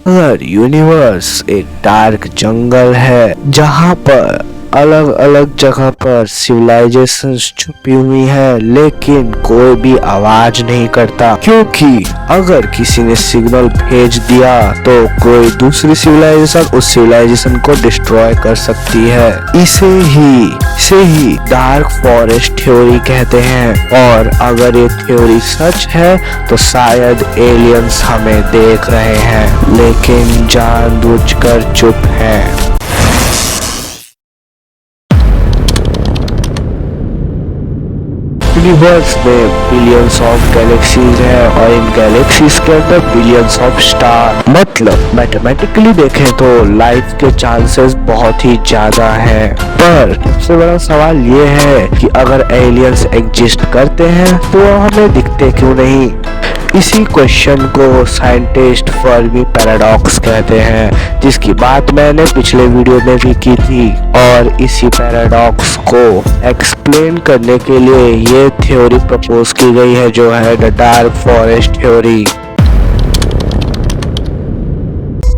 अगर यूनिवर्स एक डार्क जंगल है जहाँ पर अलग अलग जगह पर सिविलाइजेशंस छुपी हुई है, लेकिन कोई भी आवाज नहीं करता, क्योंकि अगर किसी ने सिग्नल भेज दिया तो कोई दूसरी सिविलाइजेशन उस सिविलाइजेशन को डिस्ट्रॉय कर सकती है। इसे ही डार्क फॉरेस्ट थ्योरी कहते हैं। और अगर ये थ्योरी सच है तो शायद एलियंस हमें देख रहे हैं, लेकिन जानबूझकर चुप हैं। यूनिवर्स में बिलियंस ऑफ गैलेक्सीज हैं और इन गैलेक्सीज के अंदर बिलियंस ऑफ स्टार, मतलब मैथमेटिकली देखें तो लाइफ के चांसेस बहुत ही ज्यादा हैं। पर सबसे बड़ा सवाल ये है कि अगर एलियंस एग्जिस्ट करते हैं तो हमें दिखते क्यों नहीं। इसी क्वेश्चन को साइंटिस्ट फर्मी पैराडॉक्स कहते हैं, जिसकी बात मैंने पिछले वीडियो में भी की थी। और इसी पैराडॉक्स को एक्सप्लेन करने के लिए ये थ्योरी प्रपोज की गई है, जो है द डार्क फॉरेस्ट थ्योरी।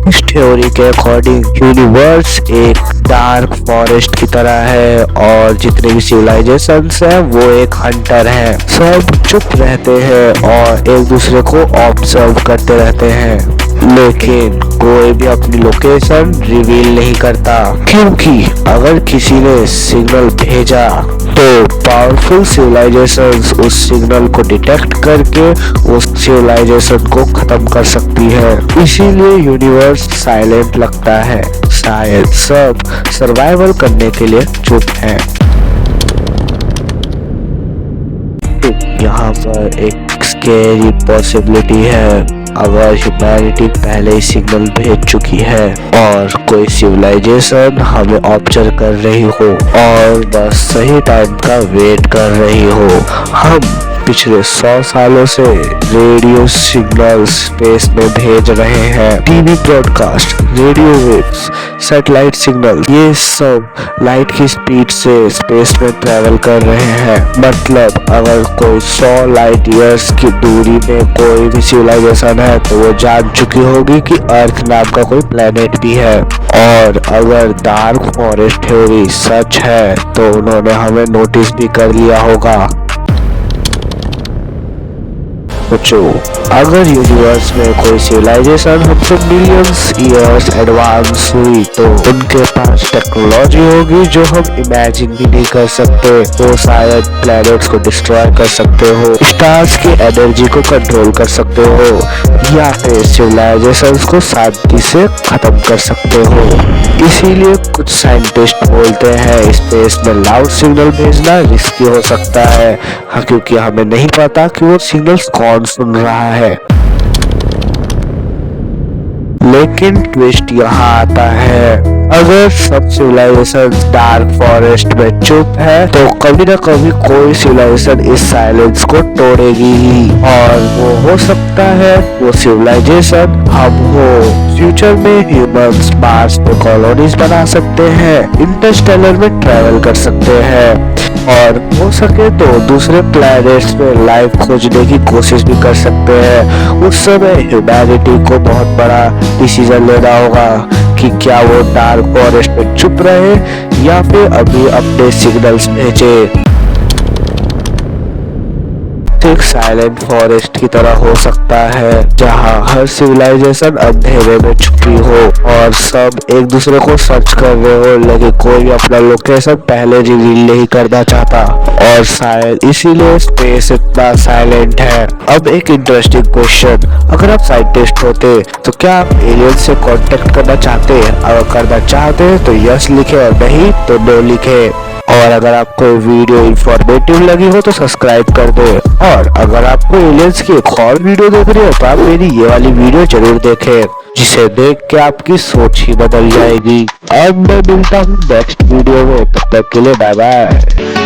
इस थ्योरी के अकॉर्डिंग यूनिवर्स एक डार्क फॉरेस्ट की तरह है और जितने भी सिविलाइजेशंस हैं वो एक हंटर हैं। सब चुप रहते हैं और एक दूसरे को ऑब्जर्व करते रहते हैं, लेकिन कोई भी अपनी लोकेशन रिवील नहीं करता, क्योंकि अगर किसी ने सिग्नल भेजा तो पावरफुल सिविलाइजेशंस उस सिग्नल को डिटेक्ट करके उस सिविलाइजेशन को खत्म कर सकती है। इसीलिए यूनिवर्स साइलेंट लगता है, शायद सब सर्वाइवल करने के लिए चुप हैं। यहाँ पर एक स्कैरी पॉसिबिलिटी है। अगर ह्यूमैनिटी पहले ही सिग्नल भेज चुकी है और कोई सिविलाइजेशन हमें ऑब्जर्व कर रही हो और बस सही टाइम का वेट कर रही हो, हम पिछले 100 सालों से रेडियो सिग्नल स्पेस में भेज रहे हैं, TV broadcast, radio waves, satellite signal, ये सब लाइट की स्पीड से स्पेस में ट्रेवल कर रहे हैं। मतलब अगर कोई 100 लाइट ईयर्स की दूरी में कोई भी सिविलाइजेशन है तो वो जान चुकी होगी कि अर्थ नाम का कोई प्लेनेट भी है। और अगर डार्क फॉरेस्ट थ्योरी सच है तो उन्होंने हमें नोटिस भी कर लिया होगा। सोचो, अगर यूनिवर्स में कोई सिविलाइजेशन हमसे मिलियंस ईयर्स एडवांस हुई तो उनके पास टेक्नोलॉजी होगी जो हम इमेजिन भी नहीं कर सकते। वो शायद प्लैनेट्स को डिस्ट्रॉय कर सकते हो, स्टार्स की एनर्जी को कंट्रोल कर सकते हो, या फिर सिविलाइजेशंस को शांति से खत्म कर सकते हो। इसीलिए कुछ साइंटिस्ट बोलते हैं स्पेस में लाउड सिग्नल भेजना रिस्की हो सकता है, क्योंकि हमें नहीं पता कि वो सिग्नल्स कौन सुन रहा है। लेकिन ट्विस्ट यहाँ आता है, अगर सब सिविलाइजेशन डार्क फॉरेस्ट में चुप है तो कभी न कभी कोई सिविलाइजेशन इस साइलेंस को तोड़ेगी ही, और वो हो सकता है वो सिविलाइजेशन हम हो। फ्यूचर में ह्यूमंस मार्स पे कॉलोनीज बना सकते हैं, इंटरस्टेलर में ट्रैवल कर सकते हैं, और हो सके तो दूसरे प्लैनेट्स में लाइफ खोजने की कोशिश भी कर सकते हैं। उस समय ह्यूमैनिटी को बहुत बड़ा डिसीजन लेना होगा कि क्या वो डार्क फॉरेस्ट में चुप रहे या फिर अभी अपने सिग्नल्स भेजे। एक साइलेंट फॉरेस्ट की तरह हो सकता है जहां हर सिविलाइजेशन अंधेरे में छुपी हो और सब एक दूसरे को सर्च कर रहे हो, लेकिन कोई भी अपना लोकेशन पहले रिवील नहीं करना चाहता, और शायद इसीलिए स्पेस इतना साइलेंट है। अब एक इंटरेस्टिंग क्वेश्चन, अगर आप साइंटिस्ट होते तो क्या आप एलियन से कांटेक्ट करना चाहते? अगर करना चाहते तो यस लिखे और नहीं तो नो लिखे। और अगर आपको वीडियो इंफॉर्मेटिव लगी हो तो सब्सक्राइब कर दे, और अगर आपको एलियंस की एक और वीडियो देख रही हो तो आप मेरी ये वाली वीडियो जरूर देखें, जिसे देख के आपकी सोच ही बदल जाएगी। अब मैं मिलता हूँ नेक्स्ट वीडियो में, तब तक के लिए बाय बाय।